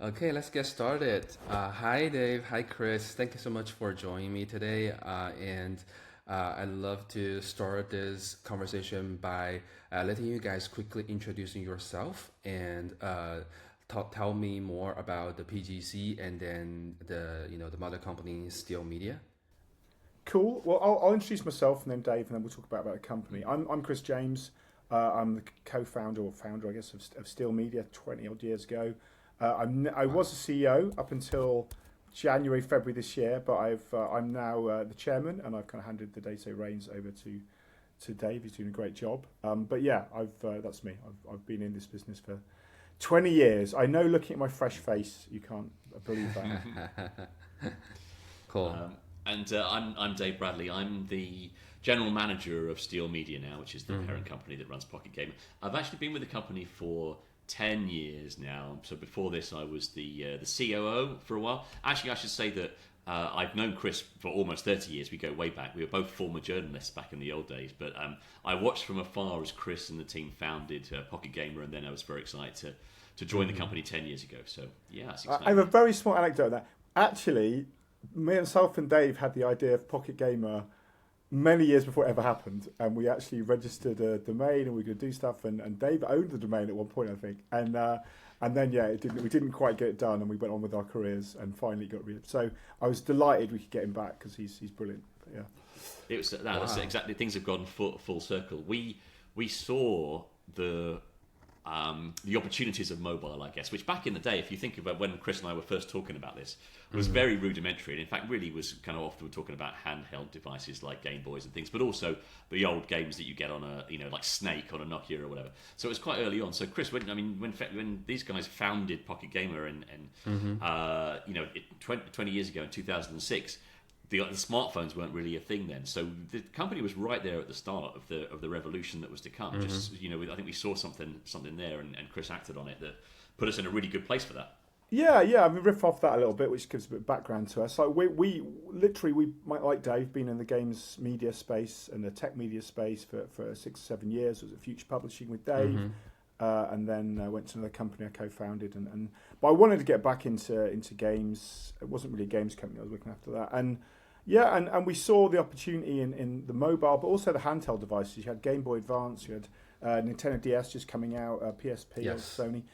Okay, let's get started. Hi, Dave. Hi, Chris. Thank you so much for joining me today. I'd love to start this conversation by letting you guys quickly introducing yourself and tell me more about the PGC and then the mother company Steel Media. Cool. Well, I'll introduce myself and then Dave, and then we'll talk about the company. I'm Chris James. I'm the co-founder or founder, I guess, of Steel Media 20 odd years ago. I was a CEO up until January, February this year, but I'm now the chairman, and I've kind of handed the day-to-day reins over to Dave. He's doing a great job. But yeah, that's me. I've been in this business for 20 years. I know, looking at my fresh face, you can't believe that. Cool. I'm Dave Bradley. I'm the general manager of Steel Media now, which is the parent company that runs Pocket Gamer. I've actually been with the company for 10 years now. So before this, I was the COO for a while. Actually, I should say that I've known Chris for almost 30 years. We go way back. We were both former journalists back in the old days. But I watched from afar as Chris and the team founded Pocket Gamer, and then I was very excited to join the company 10 years ago. So yeah, that's exciting. I have a very small anecdote of that. Actually, myself and Dave had the idea of Pocket Gamer many years before it ever happened, and we actually registered a domain and we could do stuff, and Dave owned the domain at one point, I think, and then we didn't quite get it done, and we went on with our careers and finally got rid of it. So I was delighted we could get him back because he's brilliant. But yeah, it was that's exactly, things have gone full circle. We saw the opportunities of mobile, I guess, which back in the day, if you think about when Chris and I were first talking about this, was very rudimentary, and in fact really was kind of often talking about handheld devices like Game Boys and things, but also the old games that you get on a, like Snake on a Nokia or whatever. So it was quite early on. So Chris, when these guys founded Pocket Gamer and 20 years ago in 2006, the smartphones weren't really a thing then, so the company was right there at the start of the revolution that was to come. Just I think we saw something there, and Chris acted on it that put us in a really good place for that. Yeah. I mean, riff off that a little bit, which gives a bit of background to us. So we might, like Dave, been in the games media space and the tech media space for 6 or 7 years. I was at Future Publishing with Dave, and then went to another company I co-founded. But I wanted to get back into games. It wasn't really a games company I was looking after that, and we saw the opportunity in the mobile, but also the handheld devices. You had Game Boy Advance, you had Nintendo DS just coming out, PSP, Yes. Sony.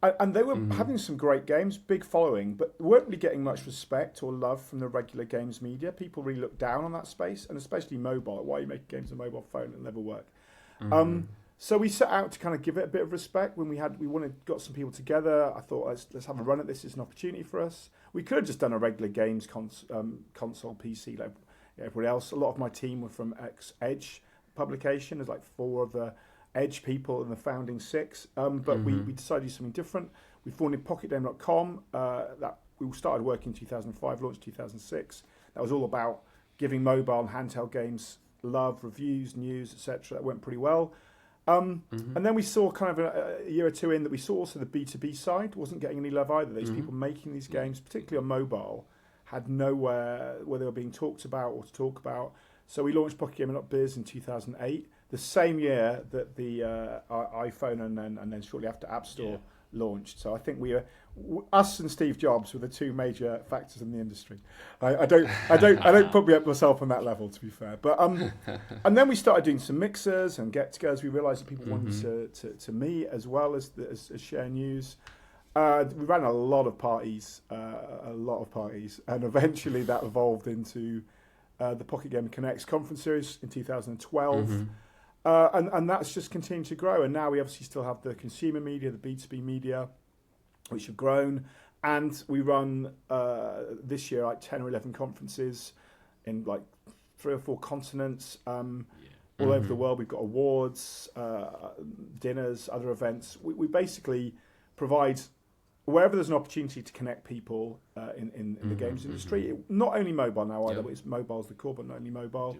And they were having some great games, big following, but weren't really getting much respect or love from the regular games media. People really looked down on that space, and especially mobile. Why are you making games on a mobile phone? It'll never work. So we set out to kind of give it a bit of respect. When got some people together, I thought let's have a run at this. It's an opportunity for us. We could have just done a regular games console PC like everybody else. A lot of my team were from Edge publication. There's like 4 of the Edge people in the founding 6. But we decided to do something different. We founded PocketGame.com. That we started working in 2005, launched 2006. That was all about giving mobile and handheld games love, reviews, news, etc. That went pretty well. And then we saw kind of a year or two in that we saw also the B2B side wasn't getting any love either. These people making these games, particularly on mobile, had nowhere where they were being talked about or to talk about. So we launched PocketGamer.biz in 2008, the same year that the iPhone and then shortly after App Store launched. So I think us and Steve Jobs were the 2 major factors in the industry. I don't put me up myself on that level, to be fair. But and then we started doing some mixers and get-togethers. We realised that people wanted to meet as well as share news. We ran a lot of parties, and eventually that evolved into the Pocket Gamer Connects conference series in 2012. And that's just continued to grow. And now we obviously still have the consumer media, the B2B media, which have grown. And we run this year like 10 or 11 conferences in like 3 or 4 continents all over the world. We've got awards, dinners, other events. We basically provide, wherever there's an opportunity to connect people in the games industry, not only mobile now either, but mobile's the core, but not only mobile.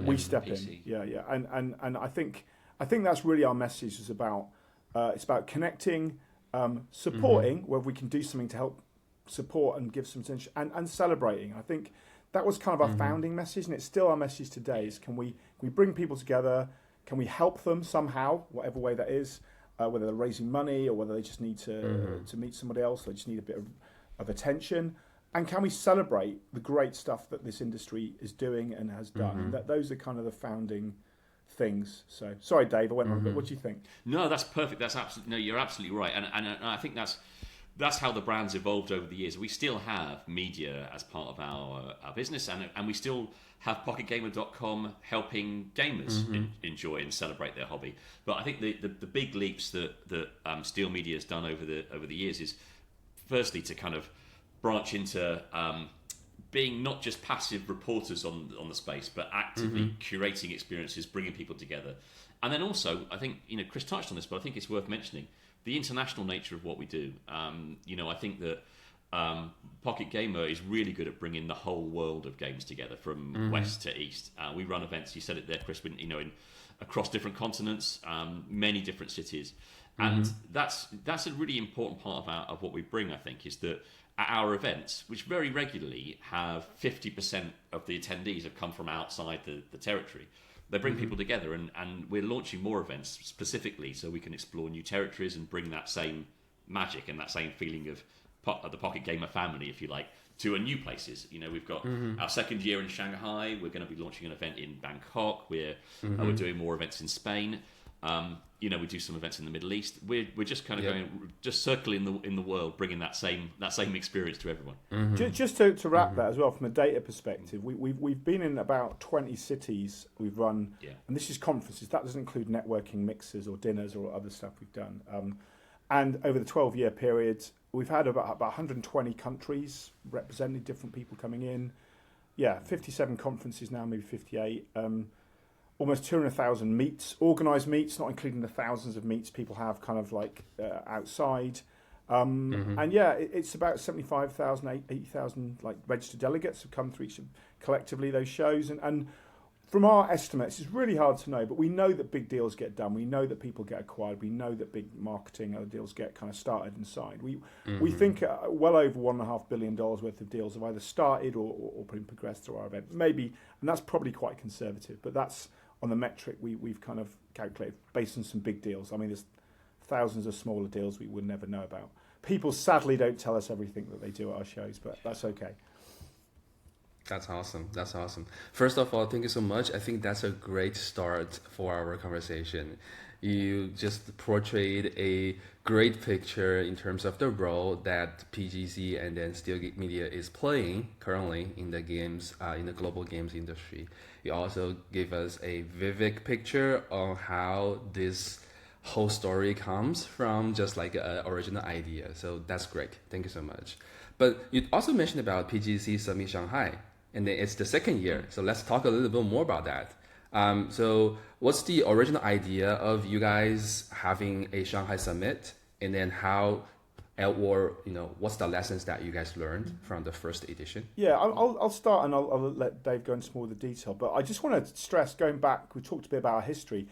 We step in, and I think that's really our message. Is about it's about connecting, supporting where we can do something to help support and give some attention, and celebrating. I think that was kind of our founding message, and it's still our message today. Is can we bring people together? Can we help them somehow, whatever way that is? whether they're raising money or whether they just need to meet somebody else, they just need a bit of attention. And can we celebrate the great stuff that this industry is doing and has done? And those are kind of the founding things. So, sorry, Dave, I went on, but what do you think? No, that's perfect. That's absolutely no. You're absolutely right, and I think that's how the brand's evolved over the years. We still have media as part of our business, and we still have PocketGamer.com helping gamers enjoy and celebrate their hobby. But I think the big leaps that Steel Media has done over the years is firstly to kind of branch into being not just passive reporters on the space, but actively curating experiences, bringing people together. And then also, I think, Chris touched on this, but I think it's worth mentioning the international nature of what we do. I think that Pocket Gamer is really good at bringing the whole world of games together from west to east. We run events, you said it there, Chris, in across different continents, many different cities. And that's a really important part of what we bring, I think, is that at our events, which very regularly have 50% of the attendees have come from outside the territory, they bring people together, and we're launching more events specifically so we can explore new territories and bring that same magic and that same feeling of the Pocket Gamer family, if you like, to new places. We've got our second year in Shanghai. We're going to be launching an event in Bangkok. We're doing more events in Spain. We do some events in the Middle East. We're just kind of going, just circling in the world, bringing that same experience to everyone. Just to wrap that as well, from a data perspective, we've been in about 20 cities. We've run, and this is conferences. That doesn't include networking mixers or dinners or other stuff we've done. And over the 12-year period, we've had about 120 countries represented, different people coming in. 57 conferences now, maybe 58. Almost 200,000 meets, organised meets, not including the thousands of meets people have kind of like outside. And it's about 75,000, 80,000 like registered delegates have come through each collectively those shows. And from our estimates, it's really hard to know, but we know that big deals get done. We know that people get acquired. We know that big marketing deals get kind of started and signed. We think well over $1.5 billion worth of deals have either started or been progressed through our event. Maybe, and that's probably quite conservative, but that's on the metric we've kind of calculated based on some big deals. I mean, there's thousands of smaller deals we would never know about. People sadly don't tell us everything that they do at our shows, but that's okay. That's awesome. First of all, thank you so much. I think that's a great start for our conversation. You just portrayed a great picture in terms of the role that PGC and then Steel Media is playing currently in the games, in the global games industry. You also gave us a vivid picture on how this whole story comes from just like an original idea. So that's great. Thank you so much. But you also mentioned about PGC Summit Shanghai, and then it's the second year. So let's talk a little bit more about that. So what's the original idea of you guys having a Shanghai Summit, and then how, or what's the lessons that you guys learned from the first edition? Yeah, I'll start and I'll let Dave go into more of the detail. But I just want to stress, going back, we talked a bit about our history.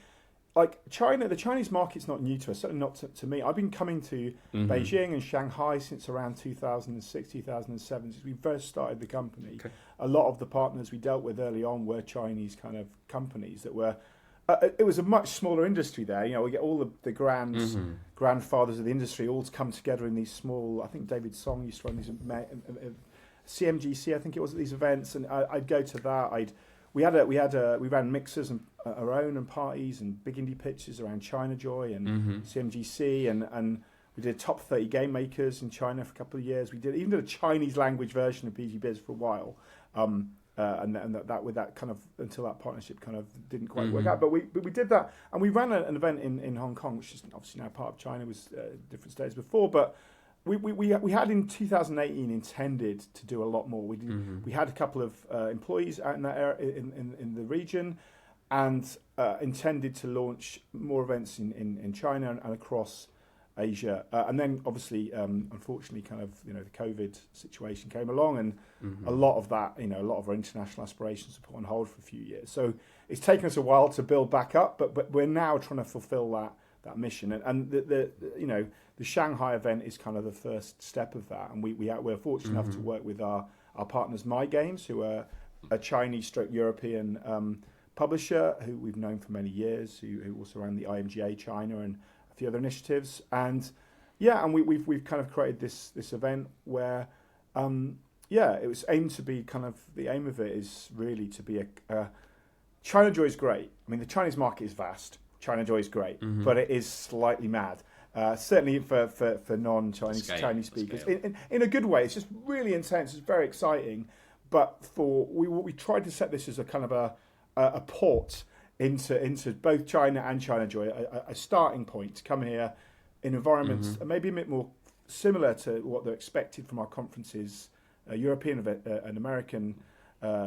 Like China, the Chinese market's not new to us, certainly not to me. I've been coming to Beijing and Shanghai since around 2006, 2007, since we first started the company. Okay. A lot of the partners we dealt with early on were Chinese kind of companies that were, it was a much smaller industry there. We get all the grandfathers of the industry all to come together in these small, I think David Song used to run these, CMGC, I think it was, at these events, and I'd go to that. We ran mixers and our own and parties and big indie pitches around China Joy and CMGC and we did top 30 game makers in China for a couple of years. We even did a Chinese language version of PG Biz for a while, and that with that kind of until that partnership kind of didn't quite work out. But we did that, and we ran an event in Hong Kong, which is obviously now part of China. It was different stages before, but. We had in 2018 intended to do a lot more. We had a couple of employees out in that area in the region, and intended to launch more events in China and across Asia. And then obviously, unfortunately, kind of the COVID situation came along, and a lot of that, a lot of our international aspirations were put on hold for a few years. So it's taken us a while to build back up, but we're now trying to fulfill that mission. And the Shanghai event is kind of the first step of that, and we're fortunate enough to work with our partners, My Games, who are a Chinese/European publisher who we've known for many years, who also ran the IMGA China and a few other initiatives, and we've kind of created this event where it was aimed to be kind of, the aim of it is really to be a China Joy is great. I mean, the Chinese market is vast. China Joy is great, but it is slightly mad. Certainly for non-Chinese Chinese speakers, in a good way. It's just really intense. It's very exciting. But we tried to set this as a kind of a port into both China and China Joy, a starting point to come here in environments maybe a bit more similar to what they're expected from our conferences, European and American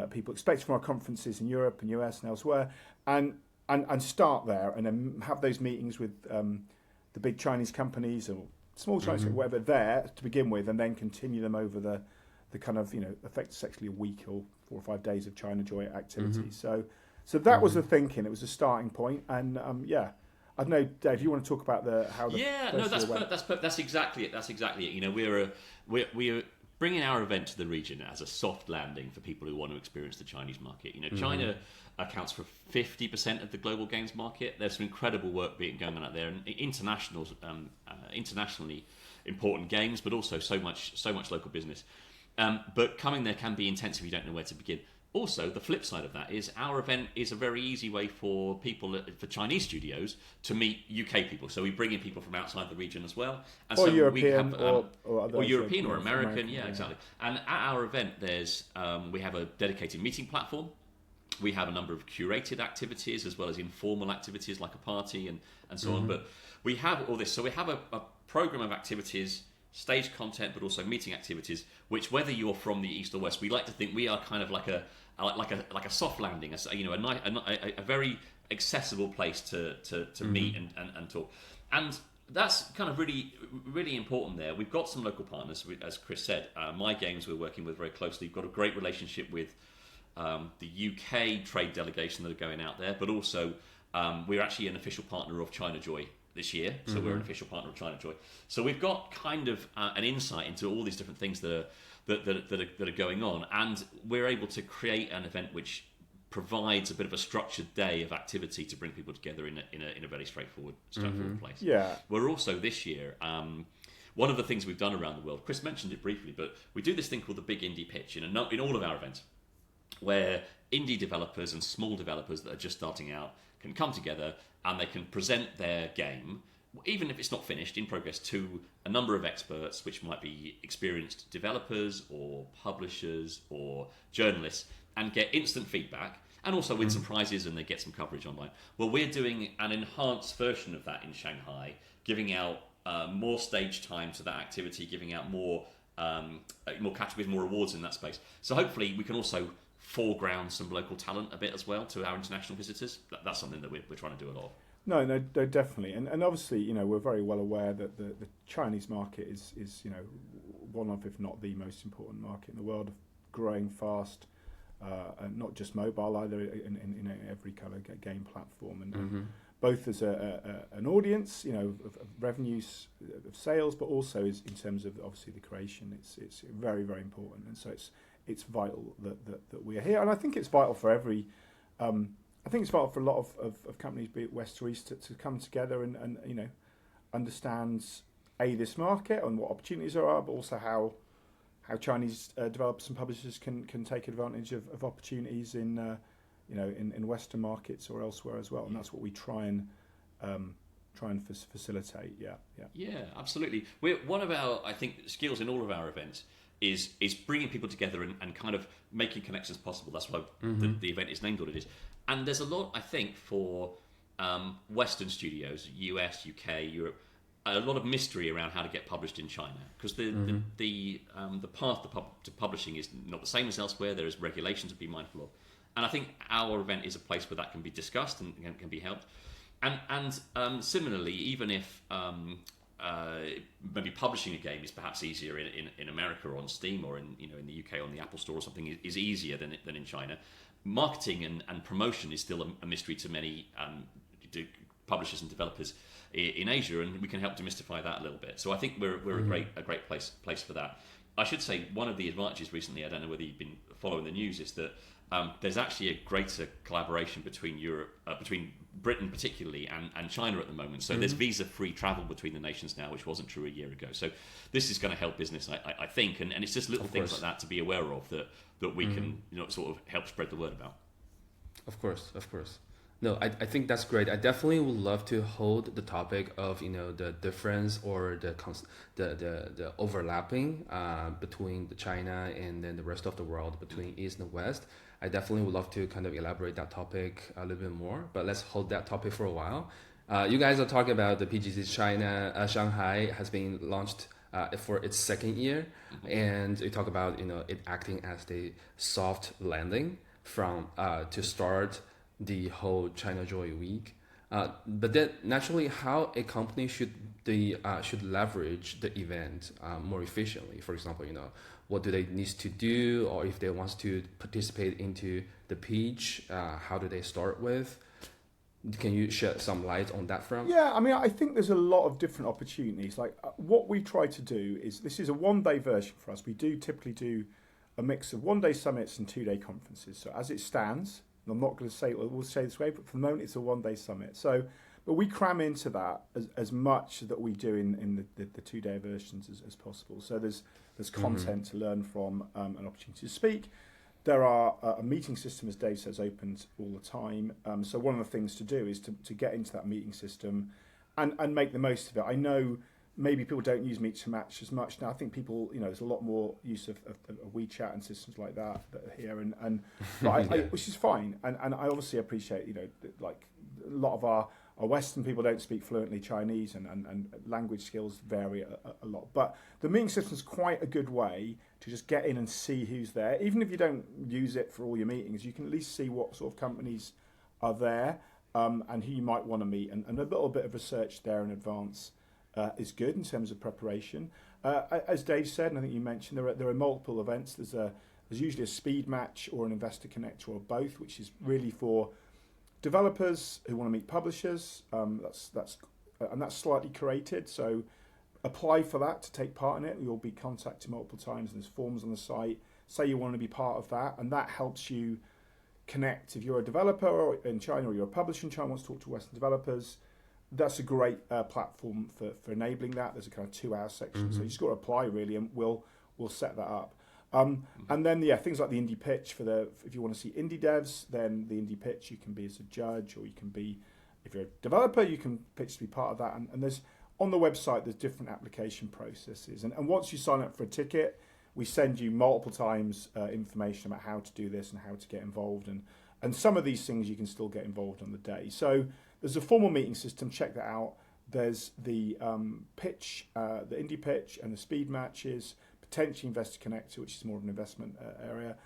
people expect from our conferences in Europe and US and elsewhere, and start there, and then have those meetings with the big Chinese companies or small Chinese whatever there to begin with, and then continue them over the kind of, effectively a week or 4 or 5 days of China Joy activity. So that was the thinking. It was a starting point, and I don't know, Dave, you want to talk about that's exactly it. That's exactly it. We're bringing our event to the region as a soft landing for people who want to experience the Chinese market. China accounts for 50% of the global games market. There's some incredible work going on out there, and internationally important games, but also so much local business. But coming there can be intense if you don't know where to begin. Also, the flip side of that is our event is a very easy way for Chinese studios to meet UK people. So we bring in people from outside the region as well. And or so European, we have, or European or American. Yeah, exactly. And at our event, we have a dedicated meeting platform. We have a number of curated activities as well as informal activities like a party and so on. But we have all this. So we have a program of activities, stage content, but also meeting activities, which, whether you're from the east or west, we like to think we are kind of like a soft landing, a very accessible place to meet and talk. And that's kind of really, really important there. We've got some local partners, as Chris said. My Games we're working with very closely. We've got a great relationship with the UK trade delegation that are going out there, but also we're actually an official partner of China Joy this year, so we're an official partner of China Joy. So we've got kind of an insight into all these different things that are going on, and we're able to create an event which provides a bit of a structured day of activity to bring people together in a very straightforward place. Yeah. We're also this year. One of the things we've done around the world, Chris mentioned it briefly, but we do this thing called the Big Indie Pitch in all of our events, where indie developers and small developers that are just starting out can come together and they can present their game, even if it's not finished, in progress, to a number of experts, which might be experienced developers or publishers or journalists, and get instant feedback, and also win some prizes, and they get some coverage online. Well, we're doing an enhanced version of that in Shanghai, giving out more stage time to that activity, giving out more categories, more awards in that space. So hopefully we can also foreground some local talent a bit as well to our international visitors. That's something that we're trying to do a lot of. No, definitely, and obviously, we're very well aware that the Chinese market is one of, if not the most important market in the world, growing fast, and not just mobile either, in every kind of game platform, and both as an audience, of revenues, of sales, but also in terms of obviously the creation. It's very, very important, and so it's vital that we are here, and I think it's vital for every. I think it's vital for a lot of companies, be it west or east, to come together and understand this market and what opportunities there are, but also how Chinese developers and publishers can take advantage of opportunities in Western markets or elsewhere as well, and that's what we try and facilitate. Yeah, absolutely. One of our, I think, skills in all of our events is bringing people together and kind of making connections possible. That's why the event is named what it is. And there's a lot, I think, for Western studios, US, UK, Europe, a lot of mystery around how to get published in China, because the path to publishing is not the same as elsewhere. There is regulations to be mindful of, and I think our event is a place where that can be discussed and can be helped. And similarly, even if maybe publishing a game is perhaps easier in America or on Steam, or in the UK on the Apple Store or something is easier than in China, marketing and promotion is still a mystery to many publishers and developers in Asia, and we can help demystify that a little bit. So I think we're a great place for that. I should say one of the advantages recently, I don't know whether you've been following the news, is that there's actually a greater collaboration between Britain particularly and China at the moment. So there's visa-free travel between the nations now, which wasn't true a year ago. So this is going to help business, I think, and it's just little things like that to be aware of that we can sort of help spread the word about. Of course. No, I think that's great. I definitely would love to hold the topic of the difference or the overlapping between China and then the rest of the world, between East and West. I definitely would love to kind of elaborate that topic a little bit more, but let's hold that topic for a while. You guys are talking about the PGC Shanghai has been launched for its second year, and you talk about it acting as the soft landing from to start the whole China Joy Week. But then naturally, how a company should leverage the event more efficiently. For example, what do they need to do, or if they want to participate into the pitch, how do they start with? Can you shed some light on that front? Yeah, I mean, I think there's a lot of different opportunities. Like what we try to do is, this is a one-day version for us. We typically do a mix of one-day summits and two-day conferences. So as it stands, and I'm not going to say we'll say this way, but for the moment it's a one-day summit. So, but we cram into that as much that we do in the two-day versions as possible. So there's content to learn from, an opportunity to speak. There are a meeting system, as Dave says, opened all the time. So one of the things to do is to get into that meeting system and make the most of it. I know maybe people don't use Meet to Match as much now. I think people, there's a lot more use of WeChat and systems like that are here, which is fine. And I obviously appreciate, like a lot of our Western people don't speak fluently Chinese, and language skills vary a lot. But the meeting system is quite a good way to just get in and see who's there. Even if you don't use it for all your meetings, you can at least see what sort of companies are there, and who you might want to meet. And a little bit of research there in advance is good in terms of preparation. As Dave said, and I think you mentioned, there are multiple events. There's usually a speed match or an investor connector or both, which is really for developers who want to meet publishers. That's slightly curated. So apply for that to take part in it. You'll be contacted multiple times, and there's forms on the site. Say you want to be part of that, and that helps you connect. If you're a developer in China or you're a publisher in China wants to talk to Western developers, that's a great platform for enabling that. There's a kind of 2-hour section, so you just got to apply really, and we'll set that up. And then things like the indie pitch if you want to see indie devs, then the indie pitch, you can be as a judge, or you can be, if you're a developer, you can pitch to be part of that. And there's on the website, there's different application processes. And once you sign up for a ticket, we send you multiple times information about how to do this and how to get involved. And some of these things you can still get involved on the day. So there's a formal meeting system. Check that out. There's the pitch, the indie pitch, and the speed matches. Potentially Investor Connector, which is more of an investment area,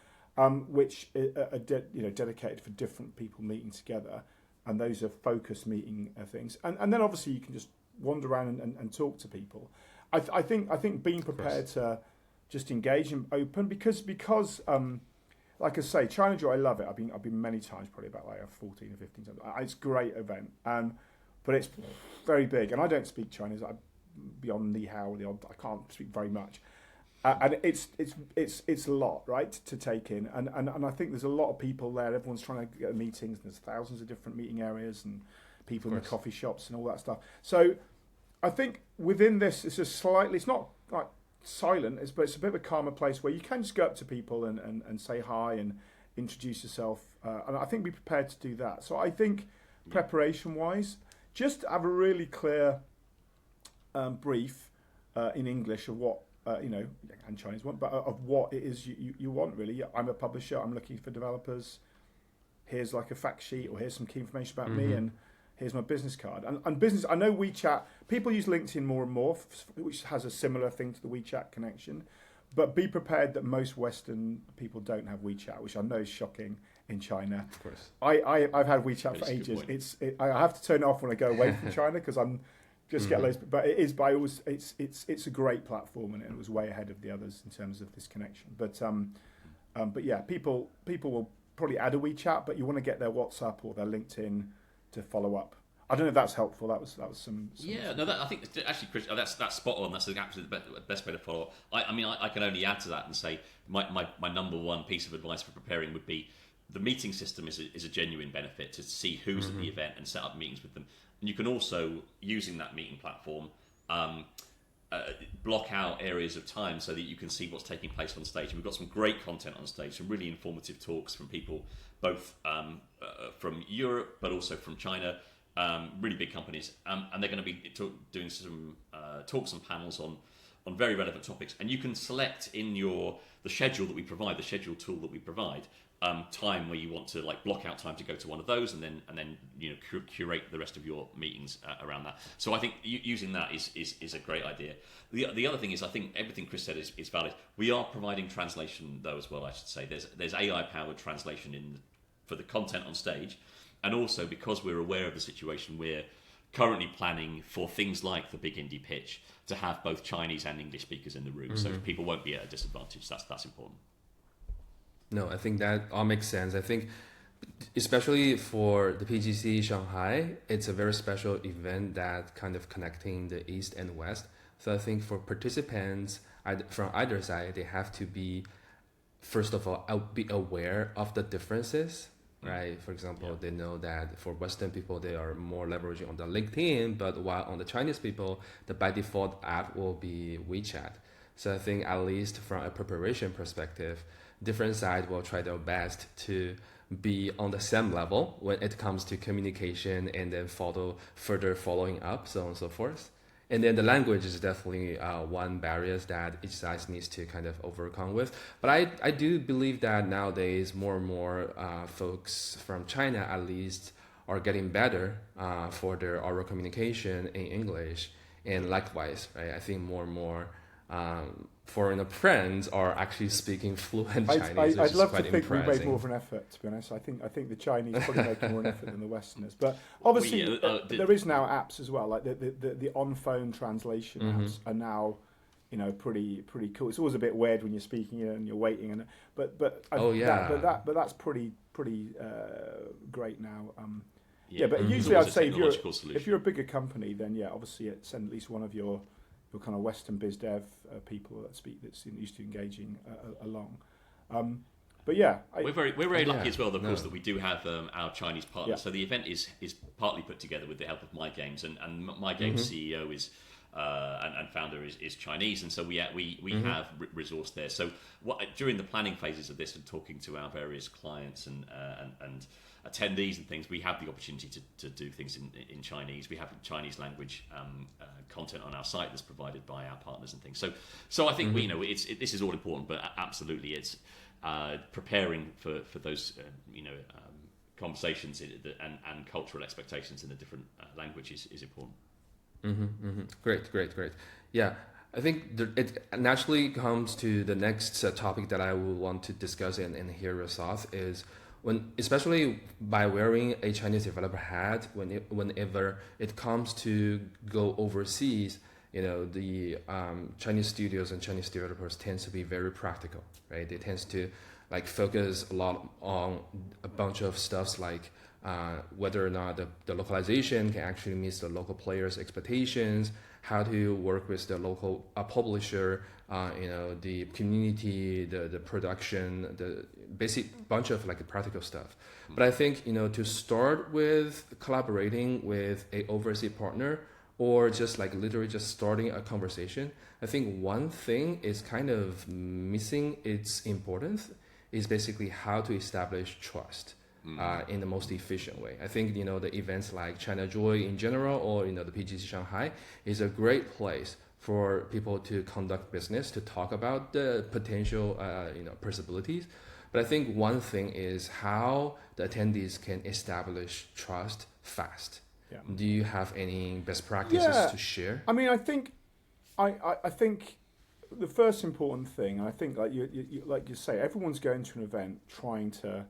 which are dedicated for different people meeting together, and those are focused meeting things. And then obviously you can just wander around and talk to people. I think being prepared to just engage and open because like I say, China Joy, I love it. I've been many times, probably about 14 or 15 times. It's a great event, but it's very big, and I don't speak Chinese. I'm beyond Ni Hao, I can't speak very much. And it's a lot, right, to take in, and I think there's a lot of people there. Everyone's trying to get meetings, and there's thousands of different meeting areas and people in the coffee shops and all that stuff. So I think within this, it's not like silent, but it's a bit of a calmer place where you can just go up to people and say hi and introduce yourself, and I think be prepared to do that. So I think preparation-wise, just have a really clear brief in English of what. And Chinese one, but of what it is you want really. I'm a publisher, I'm looking for developers. Here's like a fact sheet, or here's some key information about me, and here's my business card. And business, I know WeChat, people use LinkedIn more and more, which has a similar thing to the WeChat connection, but be prepared that most Western people don't have WeChat, which I know is shocking in China. Of course. I've had WeChat for ages. I have to turn it off when I go away from China because I'm just get loads, but it is by always it's a great platform, and it was way ahead of the others in terms of this connection. But yeah, people will probably add a WeChat, but you want to get their WhatsApp or their LinkedIn to follow up. I don't know if that's helpful. That was some yeah. No, I think actually, Chris, that's spot on. That's the absolute best way to follow up. I mean, I can only add to that and say my number one piece of advice for preparing would be the meeting system is a genuine benefit to see who's at the event and set up meetings with them. And you can also, using that meeting platform, block out areas of time so that you can see what's taking place on stage. And we've got some great content on stage, some really informative talks from people both from Europe but also from China, really big companies, and they're going to be doing some talks and panels on very relevant topics. And you can select in the schedule that we provide, the schedule tool that we provide, time where you want to like block out time to go to one of those, and then curate the rest of your meetings around that. So I think using that is a great idea. The other thing is, I think everything Chris said is valid. We are providing translation though as well. I should say there's AI powered translation for the content on stage, and also because we're aware of the situation, we're currently planning for things like the big indie pitch to have both Chinese and English speakers in the room, so people won't be at a disadvantage. That's important. No, I think that all makes sense. I think especially for the PGC Shanghai, it's a very special event that kind of connecting the East and West. So I think for participants from either side, they have to be, first of all, be aware of the differences, right? For example, they know that for Western people, they are more leveraging on the LinkedIn, but while on the Chinese people, the by default app will be WeChat. So I think at least from a preparation perspective, different sides will try their best to be on the same level when it comes to communication, and then further following up, so on and so forth. And then the language is definitely one barrier that each side needs to kind of overcome with. But I do believe that nowadays more and more folks from China at least are getting better for their oral communication in English. And likewise, right? I think more and more foreign friends are actually speaking fluent Chinese, I'd love to think impressing. we made more of an effort, to be honest. I think the Chinese probably make more an effort than the Westerners. But obviously, there is now apps as well, like the on-phone translation apps are now, pretty cool. It's always a bit weird when you're speaking and you're waiting, but that's pretty great now. But usually I'd say if you're a bigger company, then obviously send at least one of your kind of Western biz dev people that's used to engaging along. But we're very lucky as well, of course, that we do have our Chinese partners. So the event is partly put together with the help of My Games, and My Games CEO is and founder is Chinese, and so we have resource there. So during the planning phases of this and talking to our various clients and attendees and things, we have the opportunity to do things in Chinese. We have Chinese language content on our site that's provided by our partners and things. So I think this is all important, but absolutely it's preparing for those conversations and cultural expectations in the different languages is important. Great. Yeah, I think it naturally comes to the next topic that I will want to discuss and hear your thoughts is especially by wearing a Chinese developer hat, whenever it comes to go overseas, the Chinese studios and Chinese developers tends to be very practical, right? They tend to focus a lot on a bunch of stuffs like whether or not the localization can actually meet the local players' expectations, how to work with the local publisher, the community, the production, the basic bunch of practical stuff. But I think, to start with collaborating with a overseas partner or just literally just starting a conversation, I think one thing is kind of missing its importance is basically how to establish trust. In the most efficient way. I think the events like China Joy in general or the PGC Shanghai is a great place for people to conduct business, to talk about the potential possibilities. But I think one thing is how the attendees can establish trust fast. Yeah. Do you have any best practices to share? I mean, I think the first important thing, and I think like you say, everyone's going to an event trying to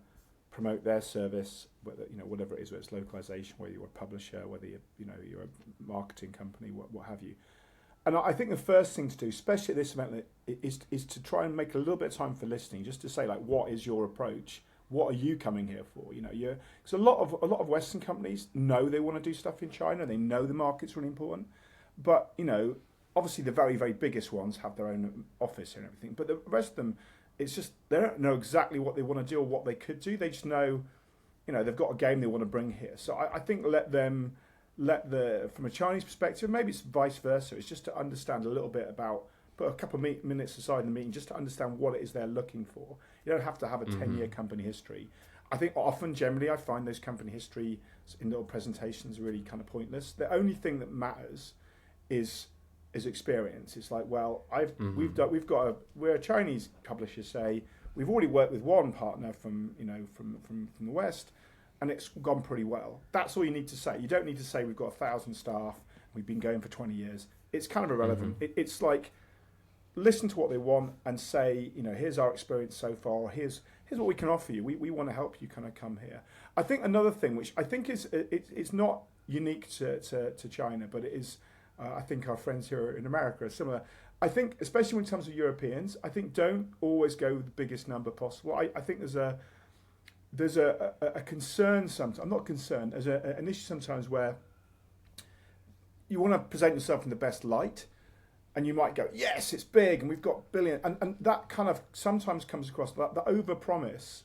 promote their service, whatever it is, whether it's localization, whether you're a publisher, whether you're a marketing company, what have you. And I think the first thing to do, especially at this event, is to try and make a little bit of time for listening, just to say what is your approach? What are you coming here for? Because a lot of Western companies know they want to do stuff in China, they know the market's really important, but obviously the very, very biggest ones have their own office and everything, but the rest of them, it's just they don't know exactly what they want to do or what they could do. They just know, they've got a game they want to bring here. So I think from a Chinese perspective, maybe it's vice versa. It's just to understand a little bit about, put a couple of minutes aside in the meeting just to understand what it is they're looking for. You don't have to have a 10-year company history. I think generally, I find those company history in little presentations really kind of pointless. The only thing that matters is experience. It's like, well, we're a Chinese publisher, say, we've already worked with one partner from the West, and it's gone pretty well. That's all you need to say. You don't need to say we've got 1,000 staff, we've been going for 20 years. It's kind of irrelevant. It's like, listen to what they want and say, here's our experience so far. Here's what we can offer you. We want to help you kind of come here. I think another thing, which I think it's not unique to China, but it is. I think our friends here in America are similar. I think, especially when it comes to Europeans, I think don't always go with the biggest number possible. I think there's a concern sometimes. I'm not concerned. There's an issue sometimes where you want to present yourself in the best light. And you might go, yes, it's big, and we've got billion, and that kind of sometimes comes across that the overpromise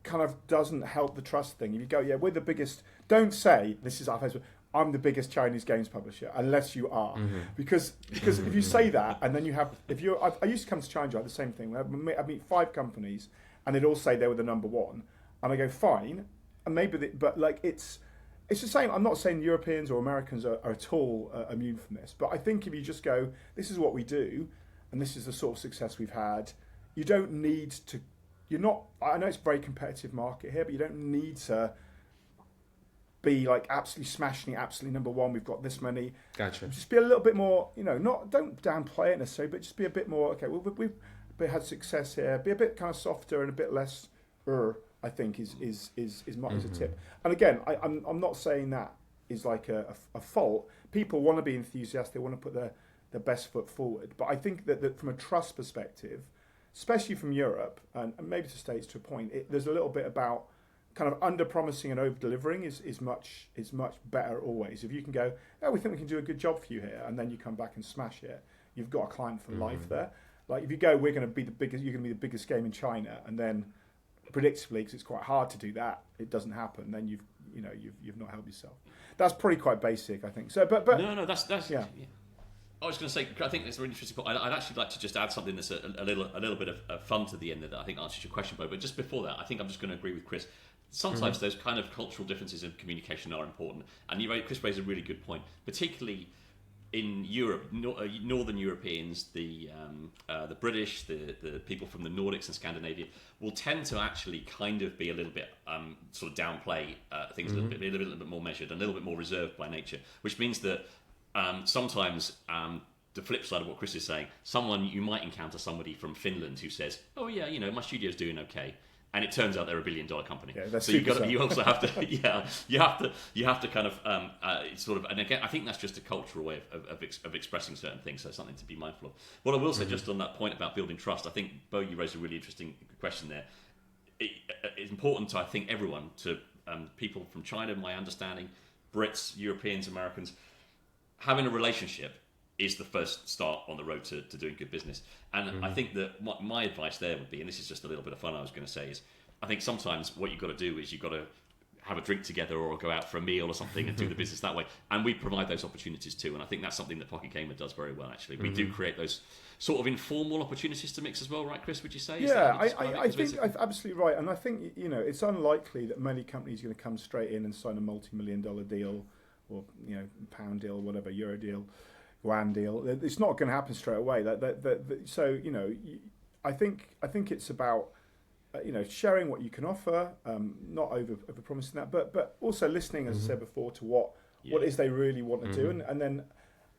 kind of doesn't help the trust thing. If you go, yeah, we're the biggest, don't say this is our Facebook. I'm the biggest Chinese games publisher, unless you are, because if you say that, and then I used to come to China, I had the same thing. I meet 5 companies, and they'd all say they were the number one, and I go, fine, and maybe, but like it's the same. I'm not saying Europeans or Americans are at all immune from this, but I think if you just go, this is what we do, and this is the sort of success we've had, you don't need to, I know it's a very competitive market here, but you don't need to be like absolutely smashing it, absolutely number one, we've got this many. Gotcha. Just be a little bit more, don't downplay it necessarily, but just be a bit more, okay, well, we've had success here, be a bit kind of softer and a bit less, I think is a tip. And again, I'm not saying that is like a fault. People want to be enthusiastic. They want to put their best foot forward. But I think that from a trust perspective, especially from Europe and maybe to States to a point, there's a little bit about kind of under promising and over delivering is much better always. If you can go, oh, we think we can do a good job for you here, and then you come back and smash it, you've got a client for life there. Like if you go, you're going to be the biggest game in China, and then predictably, because it's quite hard to do that, it doesn't happen, then you've not helped yourself. That's probably quite basic, I think. So, but no, that's yeah. I was going to say, I think that's a really interesting point. I'd actually like to just add something that's a little bit of fun to the end of that I think answers your question, Bo. But just before that, I think I'm just going to agree with Chris. Sometimes those kind of cultural differences in communication are important, and Chris raised a really good point, particularly in Europe, Northern Europeans, the British, the people from the Nordics and Scandinavia will tend to actually kind of be a little bit sort of downplay things a little bit more measured, and a little bit more reserved by nature, which means that sometimes the flip side of what Chris is saying, you might encounter somebody from Finland who says, "Oh yeah, my studio's doing okay." And it turns out they're $1 billion company. Yeah, so you also have to, you have to kind of sort of, and again, I think that's just a cultural way of expressing certain things. So something to be mindful of. What I will say just on that point about building trust, I think Bo, you raised a really interesting question there. It's important to, I think, everyone, to people from China, my understanding, Brits, Europeans, Americans, having a relationship is the first start on the road to doing good business. And I think that my advice there would be, and this is just a little bit of fun I was going to say, is I think sometimes what you've got to do is you've got to have a drink together or go out for a meal or something and do the business that way. And we provide those opportunities too. And I think that's something that Pocket Gamer does very well, actually. We do create those sort of informal opportunities to mix as well, right, Chris, would you say? Yeah, I think that's absolutely right. And I think, it's unlikely that many companies are going to come straight in and sign a multi-million-dollar deal or, pound deal, whatever, euro deal, yuan deal. It's not going to happen straight away. So I think it's about sharing what you can offer, not over promising that, but also listening, as I said before, to what it is they really want to do, and then